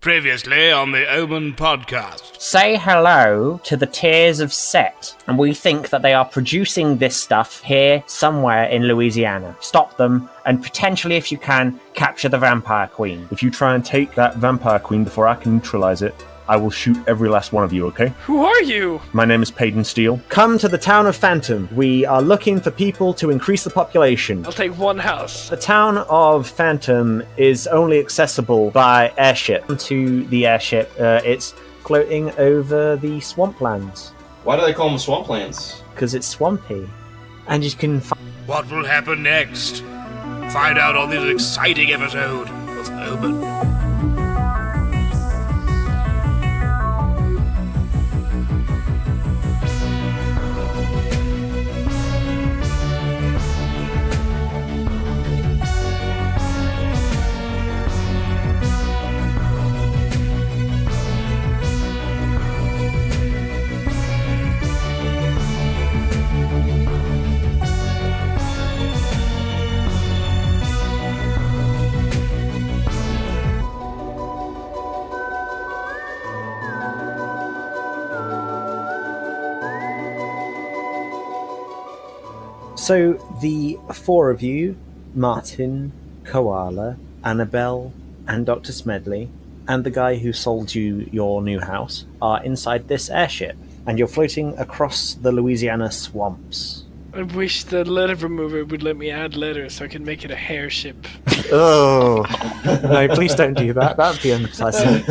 Previously on the O.M.E.N podcast. Say hello to the Tears of Set, and we think that they are producing this stuff here somewhere in Louisiana. Stop them, and potentially, if you can, capture the Vampire Queen. If you try and take that Vampire Queen before I can neutralize it, I will shoot every last one of you, okay? Who are you? My name is Peyton Steele. Come to the town of Fantome. We are looking for people to increase the population. I'll take one house. The town of Fantome is only accessible by airship. To the airship, it's floating over the swamplands. Why do they call them swamplands? Because it's swampy. And you can What will happen next? Find out on this exciting episode of O.M.E.N. So the four of you, Martin, Koala, Annabelle, and Dr. Smedley, and the guy who sold you your new house, are inside this airship, and you're floating across the Louisiana swamps. I wish the letter remover would let me add letters so I can make it a hair ship. Oh, no, please don't do that. That would be unpleasant.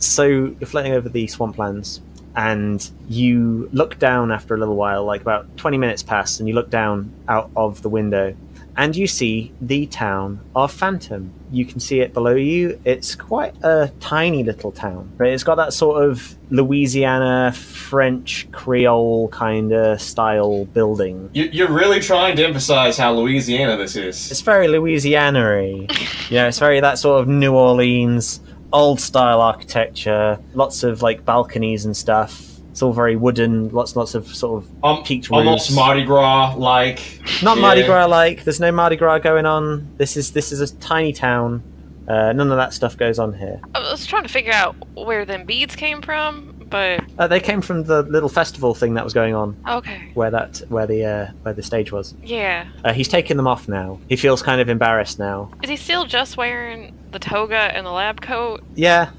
So you're floating over the swamplands, and you look down after a little while, like about 20 minutes pass, and you look down out of the window, and you see the town of Fantome. You can see it below you. It's quite a tiny little town, but it's got that sort of Louisiana French Creole kind of style building. You're really trying to emphasize how Louisiana this is. It's very Louisiana-y. It's very that sort of New Orleans old style architecture, lots of like balconies and stuff. It's all very wooden, lots of sort of peaked roofs. Almost Mardi Gras like. Not Mardi Gras like. There's no Mardi Gras going on. This is a tiny town. None of that stuff goes on here. I was trying to figure out where them beads came from, but they came from the little festival thing that was going on. Okay. Where the stage was. Yeah. He's taken them off now. He feels kind of embarrassed now. Is he still just wearing the toga and the lab coat? Yeah.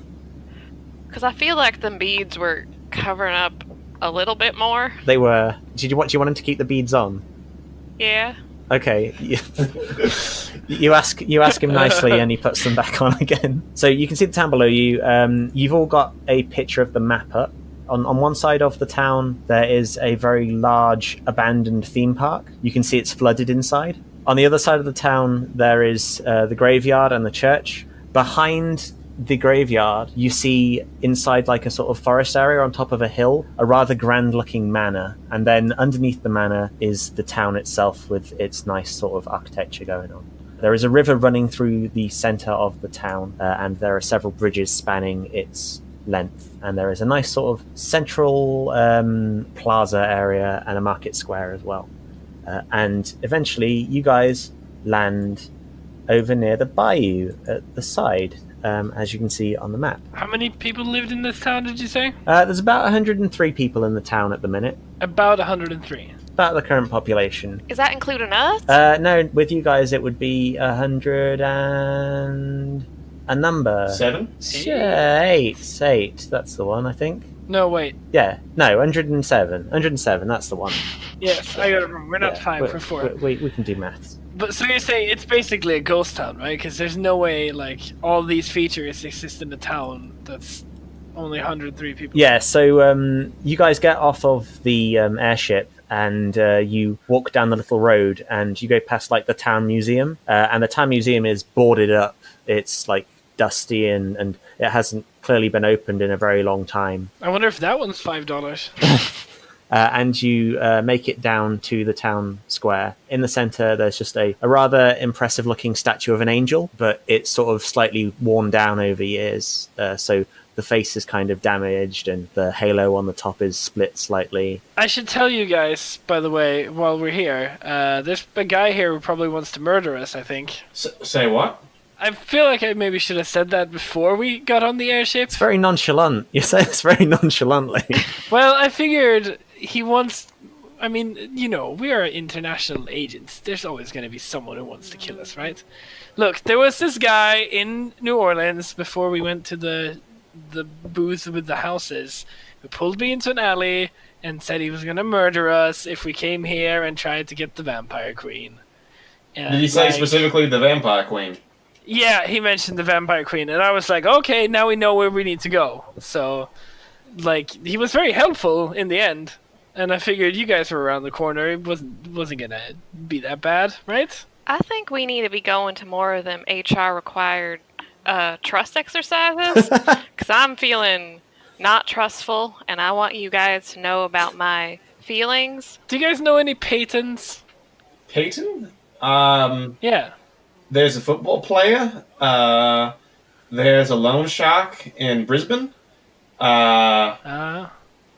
Because I feel like them beads were covering up a little bit more. They were. Do you want him to keep the beads on? Yeah. Okay. You ask him nicely, and he puts them back on again. So you can see the town below you. You've all got a picture of the map up. On one side of the town, there is a very large abandoned theme park. You can see it's flooded inside. On the other side of the town, there is the graveyard and the church. Behind the graveyard, you see inside like a sort of forest area on top of a hill, a rather grand-looking manor. And then underneath the manor is the town itself with its nice sort of architecture going on. There is a river running through the center of the town, and there are several bridges spanning its length. And there is a nice sort of central plaza area and a market square as well. And eventually you guys land over near the bayou at the side, as you can see on the map. How many people lived in this town, did you say? There's about 103 people in the town at the minute. About 103. About the current population. Is that including us? No, with you guys it would be 100 and a number. 7? Yeah, 8. That's the one, I think. No, wait. Yeah, no, 107. 107, that's the one. Yes, I got it wrong. We're not 5, we're 4. We can do maths. But so you're saying it's basically a ghost town, right? Because there's no way, like, all these features exist in a town that's only 103 people. Yeah, so you guys get off of the airship and you walk down the little road and you go past, like, the town museum. And the town museum is boarded up. It's, like, dusty and it hasn't clearly been opened in a very long time. I wonder if that one's $5. And you make it down to the town square. In the center, there's just a rather impressive-looking statue of an angel, but it's sort of slightly worn down over years. So the face is kind of damaged, and the halo on the top is split slightly. I should tell you guys, by the way, while we're here, there's a guy here who probably wants to murder us, I think. Say what? I feel like I maybe should have said that before we got on the airship. It's very nonchalant. You say this very nonchalantly. Well, I figured he wants... I mean, you know, we are international agents. There's always going to be someone who wants to kill us, right? Look, there was this guy in New Orleans before we went to the booth with the houses who pulled me into an alley and said he was going to murder us if we came here and tried to get the Vampire Queen. And Did he say specifically the Vampire Queen? Yeah, he mentioned the Vampire Queen, and I was like, okay, now we know where we need to go. So, like, he was very helpful in the end, and I figured you guys were around the corner. It wasn't gonna be that bad, right? I think we need to be going to more of them HR required trust exercises, because I'm feeling not trustful, and I want you guys to know about my feelings. Do you guys know any Peytons? Peyton? Yeah. There's a football player. There's a loan shark in Brisbane.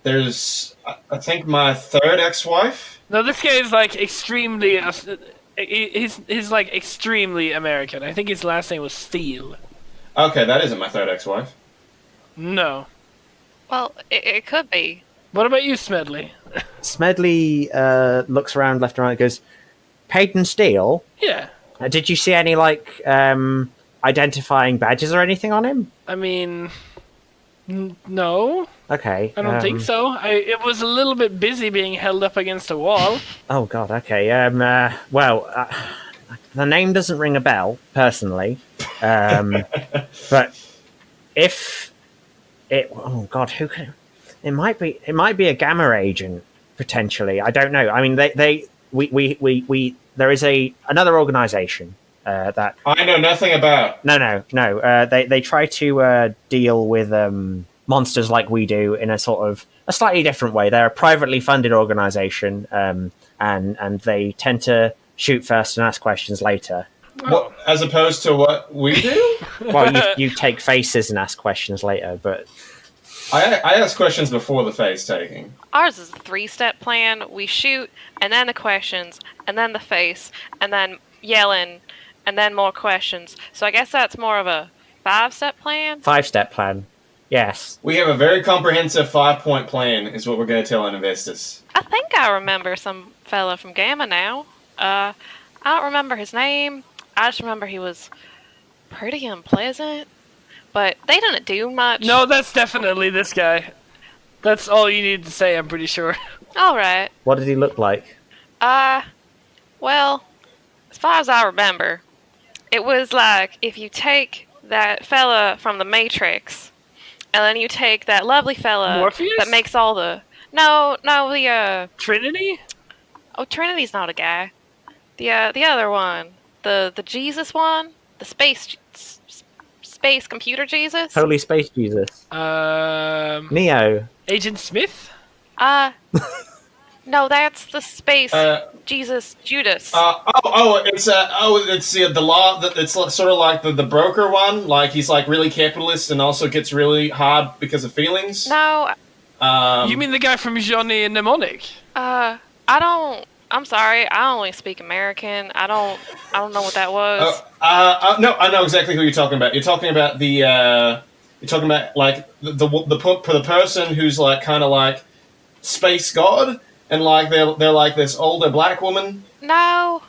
There's, I think, my third ex-wife. No, this guy is like extremely. He's like extremely American. I think his last name was Steele. Okay, that isn't my third ex-wife. No. Well, it could be. What about you, Smedley? Smedley looks around left and right and goes, Peyton Steele? Yeah. Did you see any, like, identifying badges or anything on him? I mean, no. Okay. I don't think so. It was a little bit busy being held up against a wall. Oh, God, okay. Well, the name doesn't ring a bell, personally. But if it... Oh, God, who could... It might be a Gamma agent, potentially. I don't know. I mean, there is another organization that I know nothing about. No. They try to deal with monsters like we do in a sort of a slightly different way. They're a privately funded organization, and they tend to shoot first and ask questions later. What, as opposed to what we do? Well, you take faces and ask questions later, but I ask questions before the face taking. Ours is a 3-step plan. We shoot, and then the questions, and then the face, and then yelling, and then more questions. So I guess that's more of a 5-step plan? 5-step plan. Yes. We have a very comprehensive 5-point plan, is what we're going to tell our investors. I think I remember some fella from Gamma now. I don't remember his name. I just remember he was pretty unpleasant. But they didn't do much. No, that's definitely this guy. That's all you need to say, I'm pretty sure. Alright. What did he look like? Well, as far as I remember, it was like if you take that fella from the Matrix, and then you take that lovely fella Morpheus? that makes all the... No, the, Trinity? Oh, Trinity's not a guy. The other one. The Jesus one? The space computer Jesus? Holy Space Jesus. Neo. Agent Smith? No, that's the space Jesus Judas. It's the law. It's sort of like the broker one. Like he's like really capitalist and also gets really hard because of feelings. No. You mean the guy from Johnny Mnemonic? I'm sorry. I only speak American. I don't know what that was. No, I know exactly who you're talking about. You're talking about the. You're talking about like the person who's like kind of like space god, and like they're like this older black woman. No,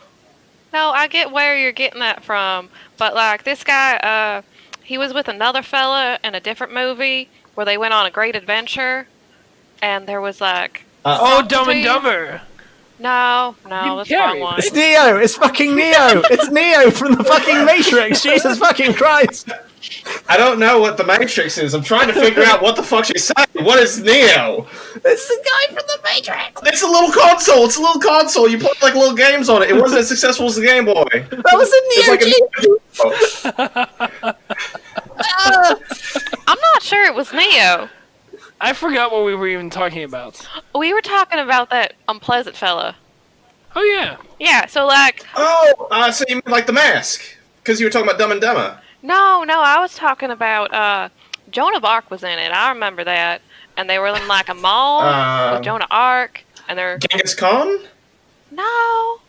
I get where you're getting that from, but like this guy, he was with another fella in a different movie where they went on a great adventure, and there was like. Dumb and Dumber. No, that's the wrong one. It's Neo! It's fucking Neo! It's Neo from the fucking Matrix! Jesus fucking Christ! I don't know what the Matrix is. I'm trying to figure out what the fuck she's saying. What is Neo? It's the guy from the Matrix! It's a little console. It's a little console. You put like little games on it. It wasn't as successful as the Game Boy. That was a Neo I'm not sure it was Neo. I forgot what we were even talking about. We were talking about that unpleasant fella. Oh, yeah. Yeah, so like... So you mean like The Mask? Because you were talking about Dumb and Dumber. No, I was talking about, Joan of Arc was in it. I remember that. And they were in like a mall with Joan of Arc, and they're... Genghis Khan? No.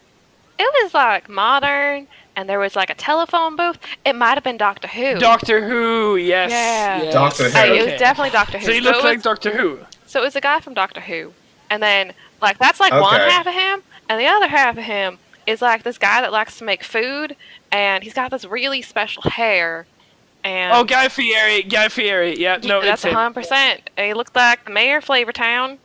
It was like modern. and there was like a telephone booth. It might have been Doctor Who. Doctor Who, yes. Yeah. yes. Doctor Who. Hey, it Okay. was definitely Doctor Who. So he looked like Doctor Who. So it was a guy from Doctor Who. And then, like, that's like one Okay. half of him, and the other half of him is like this guy that likes to make food, and he's got this really special hair. And Oh, Guy Fieri. Yeah, no, that's it's him. 100%. He looked like the mayor of Flavortown.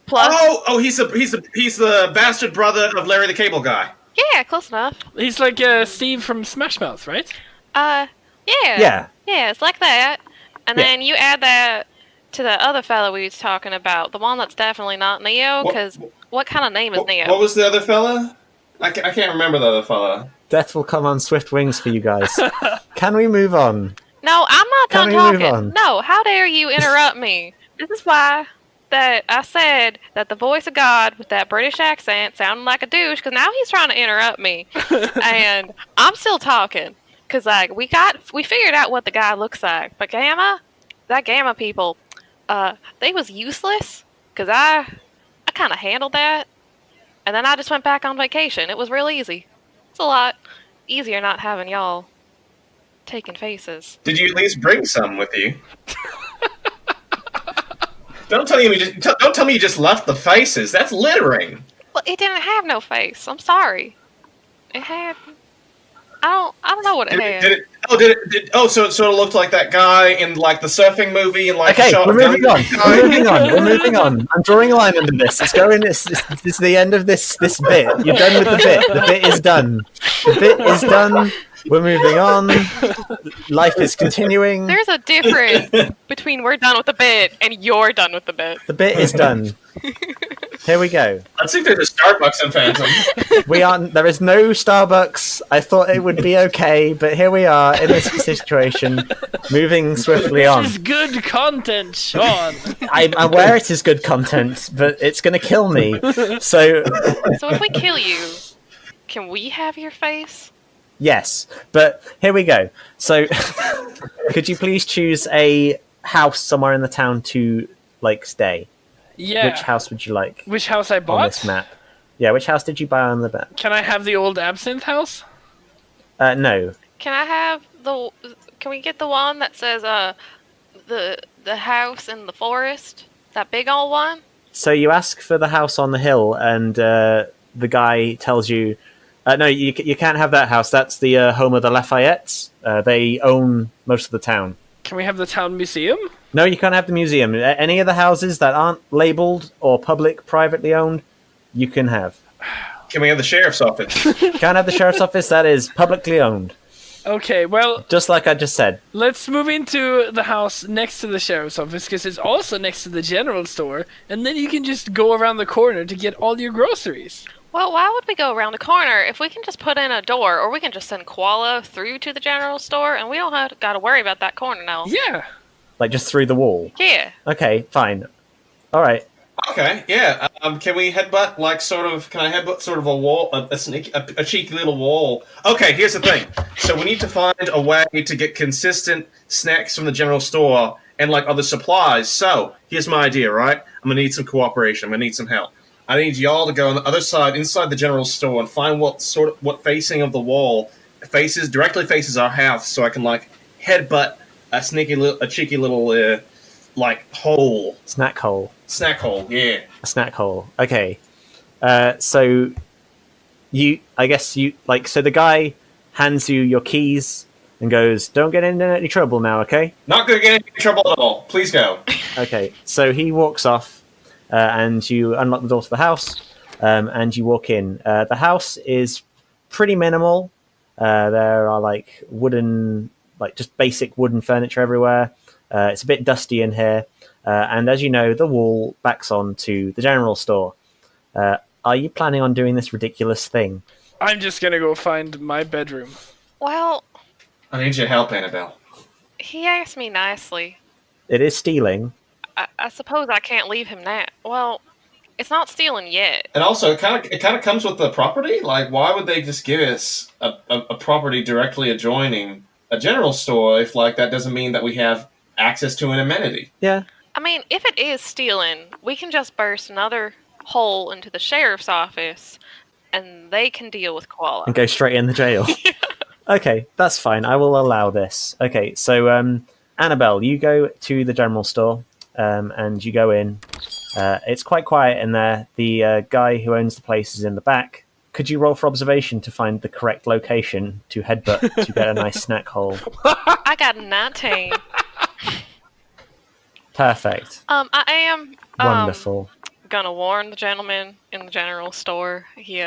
Plus, He's the bastard brother of Larry the Cable Guy. yeah, close enough. He's like Steve from Smash Mouth, right? Yeah. Yeah. Yeah, it's like that. And Yeah. then you add that to the other fellow we was talking about, the one that's definitely not Neo, because what kind of name is Neo? What was the other fella? I can't remember the other fella. Death will come on swift wings for you guys. Can we move on? No, I'm not Can done we move talking. on? No, how dare you interrupt me? This is why that I said that the voice of God with that British accent sounded like a douche, because now he's trying to interrupt me. And I'm still talking. Because, like, we figured out what the guy looks like. But that Gamma people, they was useless. Because I kind of handled that. And then I just went back on vacation. It was real easy. It's a lot easier not having y'all taking faces. Did you at least bring some with you? Don't tell me you just left the faces. That's littering. Well, it didn't have no face. I'm sorry. It had. I don't know what it had. So it looked like that guy in like the surfing movie and like Okay, the we're moving on. We're moving on. I'm drawing a line under this. It's going. This is the end of this bit. You're done with the bit. The bit is done. The bit is done. We're moving on. Life is continuing. There's a difference between we're done with the bit and you're done with the bit. The bit is done. Here we go. Let's see if there's a Starbucks in Phantom. There is no Starbucks. I thought it would be okay, but here we are in this situation, moving swiftly on. This is good content, Sean. I'm aware it is good content, but it's going to kill me. So, So if we kill you, can we have your face? yes. But here we go. So, could you please choose a house somewhere in the town to, like, stay? Yeah. Which house would you like Which house I on bought? this map? Yeah, which house did you buy on the map? Can I have the old absinthe house? No. Can I have the? Can we get the one that says the house in the forest? That big old one? So you ask for the house on the hill, and the guy tells you, no, you can't have that house. That's the home of the Lafayettes. They own most of the town. Can we have the town museum? No, you can't have the museum. Any of the houses that aren't labelled or public, privately owned, you can have. Can we have the sheriff's office? Can't have the sheriff's office. That is publicly owned. Okay, well, Just like I just said. let's move into the house next to the sheriff's office, because it's also next to the general store, and then you can just go around the corner to get all your groceries. Well, why would we go around the corner if we can just put in a door, or we can just send Koala through to the general store, and we don't have got to worry about that corner now. Yeah. Like just through the wall. Yeah. Okay, fine. All right. Okay, yeah. Can we headbutt like sort of? Can I headbutt sort of a wall, a cheeky little wall? Okay, here's the thing. So we need to find a way to get consistent snacks from the general store and like other supplies. So here's my idea, right? I'm gonna need some cooperation. I'm gonna need some help. I need y'all to go on the other side, inside the general store, and find what facing of the wall directly faces our house, so I can like headbutt a cheeky little like hole. Snack hole. Snack hole, yeah. A snack hole. Okay. So I guess so the guy hands you your keys and goes, "Don't get into any trouble now, okay?" Not gonna get into trouble at all. Please go. Okay. So he walks off, and you unlock the door to the house, and you walk in. The house is pretty minimal. There are like wooden, like just basic wooden furniture everywhere. It's a bit dusty in here. And as you know, the wall backs on to the general store. Are you planning on doing this ridiculous thing? I'm just gonna go find my bedroom. Well, I need your help, Annabelle. he asked me nicely. It is stealing. I suppose I can't leave him now. Well, it's not stealing yet. And also, it kind of comes with the property. Like, why would they just give us a property directly adjoining a general store if like that doesn't mean that we have access to an amenity? Yeah. I mean, if it is stealing, we can just burst another hole into the sheriff's office, and they can deal with Koala. And go straight in the jail. Okay, that's fine. I will allow this. Okay, so Annabelle, you go to the general store and you go in. It's quite quiet in there. The guy who owns the place is in the back. Could you roll for observation to find the correct location to headbutt to get a nice snack hole? I got a 19. Perfect. I am Wonderful. gonna warn the gentleman in the general store. He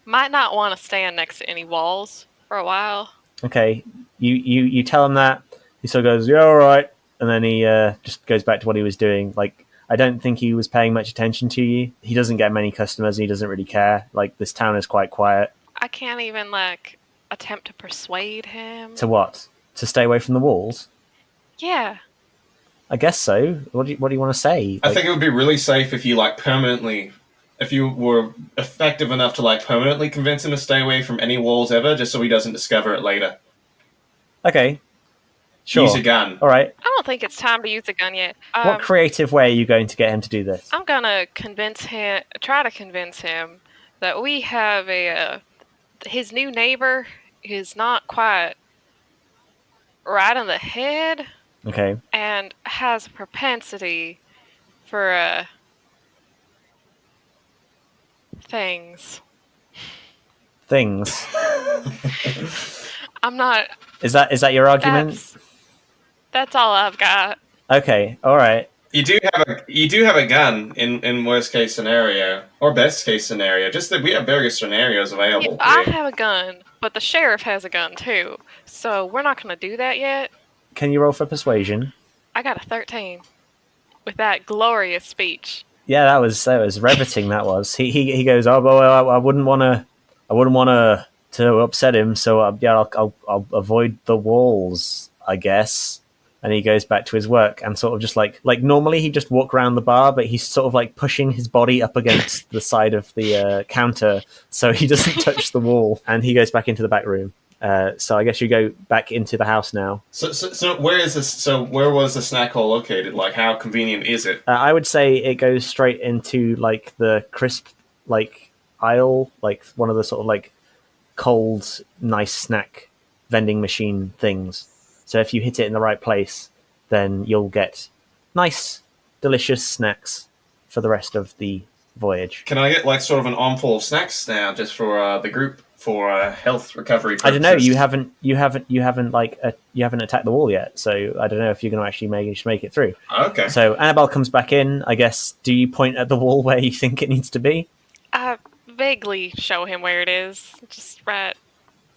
might not want to stand next to any walls for a while. Okay, you tell him that. He sort of goes, yeah, all right. And then he just goes back to what he was doing. Like, I don't think he was paying much attention to you. He doesn't get many customers. And he doesn't really care. Like, this town is quite quiet. I can't even, like, attempt to persuade him. To what? To stay away from the walls? Yeah. I guess so. What do you want to say? I think it would be really safe if you, like, permanently... If you were effective enough to, like, permanently convince him to stay away from any walls ever, just so he doesn't discover it later. Okay. Sure. Use a gun. All right. I don't think it's time to use a gun yet. What creative way are you going to get him to do this? I'm gonna try to convince him that we have his new neighbor is not quite right on the head Okay. and has a propensity for things. Things. I'm not. Is that your argument? That's all I've got. Okay. All right. You do have a gun in worst case scenario or best case scenario. Just that we have various scenarios available. I have a gun, but the sheriff has a gun too. So we're not going to do that yet. Can you roll for persuasion? I got a 13 with that glorious speech. Yeah, that was riveting. That was. He goes, oh well, I wouldn't want to upset him, so yeah, I'll avoid the walls, I guess. And he goes back to his work and sort of just like normally he'd just walk around the bar, but he's sort of like pushing his body up against the side of the counter so he doesn't touch the wall. And he goes back into the back room. So I guess you go back into the house now. So where is this? So where was the snack hole located? Like, how convenient is it? I would say it goes straight into like the crisp like aisle, like one of the sort of like cold, nice snack vending machine things. So if you hit it in the right place, then you'll get nice, delicious snacks for the rest of the voyage. Can I get like sort of an armful of snacks now, just for the group for health recovery purposes? I don't know. You haven't attacked the wall yet, so I don't know if you're going to actually make it through. Okay. So Annabelle comes back in. I guess. Do you point at the wall where you think it needs to be? I vaguely show him where it is, just right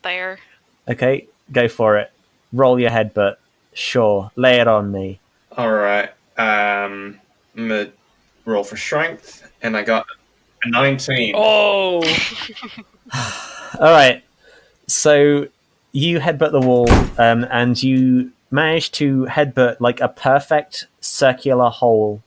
there. Okay, go for it. Roll your headbutt. Sure, lay it on me. All right. I'm gonna roll for strength, and I got a 19. Oh, All right. So you headbutt the wall, and you manage to headbutt like a perfect circular hole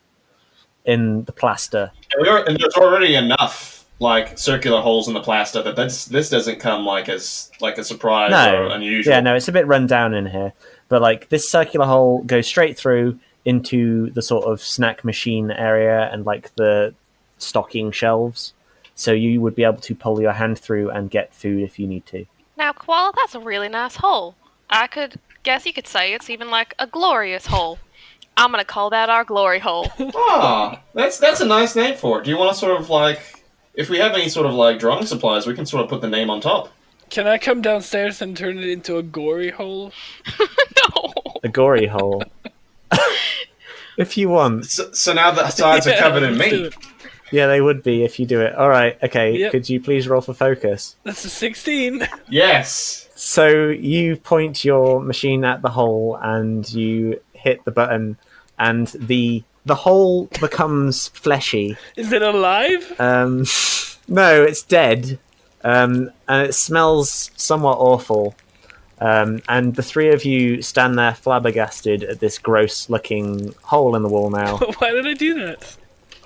in the plaster. And there's already enough like circular holes in the plaster that this doesn't come like as like a surprise or unusual. Yeah, no, it's a bit run down in here. But like this circular hole goes straight through into the sort of snack machine area and like the stocking shelves. So you would be able to pull your hand through and get food if you need to. Now, Koala, that's a really nice hole. I could guess you could say it's even like a glorious hole. I'm gonna call that our glory hole. Ah, that's a nice name for it. Do you want to sort of like, if we have any sort of like drawing supplies, we can sort of put the name on top. can I come downstairs and turn it into a gory hole? No. A gory hole. If you want. So now the sides are covered in let's do meat. it. Yeah, they would be if you do it. All right, okay. Yep. Could you please roll for focus? That's a 16. Yes. So you point your machine at the hole and you hit the button and the hole becomes fleshy. Is it alive? No, it's dead. And it smells somewhat awful. And the three of you stand there flabbergasted at this gross-looking hole in the wall now. Why did I do that?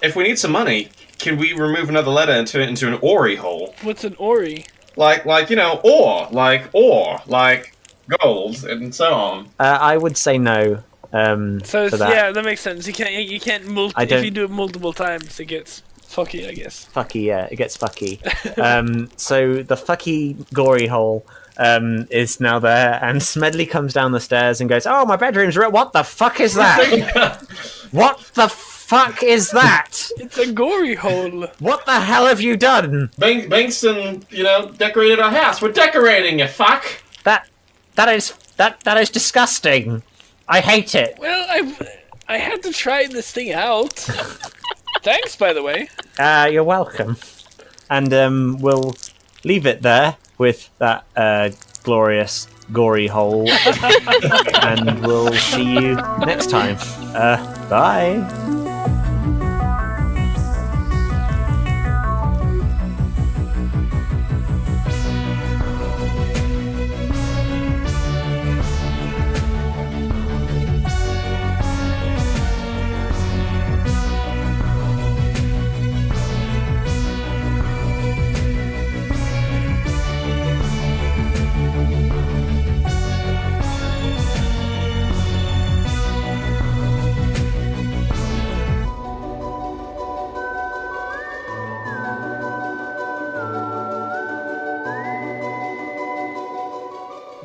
If we need some money, can we remove another letter and turn it into an ori hole? What's an ori? Like you know, ore, like gold, and so on. I would say no. So for that. yeah, that makes sense. You can't I if don't- you do it multiple times, it gets Fucky, I guess. Fucky, yeah, it gets fucky. So the fucky gory hole is now there, and Smedley comes down the stairs and goes, "Oh, my bedroom's what the fuck is that? What the fuck is that? It's a gory hole. What the hell have you done?" Bengtsson, decorated our house. We're decorating, you fuck! That is disgusting. I hate it. Well, I had to try this thing out. Thanks, by the way. You're welcome. And we'll leave it there with that glorious gory hole. And we'll see you next time. Bye.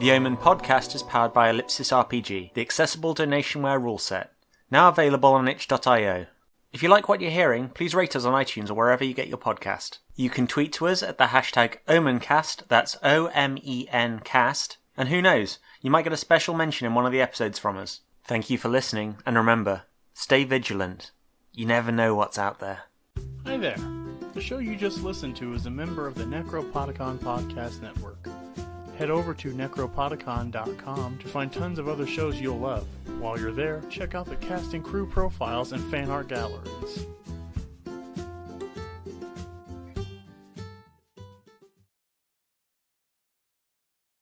The O.M.E.N podcast is powered by Ellipsis RPG, the accessible donationware rule set. Now available on itch.io. If you like what you're hearing, please rate us on iTunes or wherever you get your podcast. You can tweet to us at the hashtag OMENcast, that's O-M-E-N cast, and who knows, you might get a special mention in one of the episodes from us. Thank you for listening, and remember, stay vigilant. You never know what's out there. Hi there. The show you just listened to is a member of the Necropodicon Podcast Network. Head over to necropodicon.com to find tons of other shows you'll love. While you're there, check out the cast and crew profiles and fan art galleries.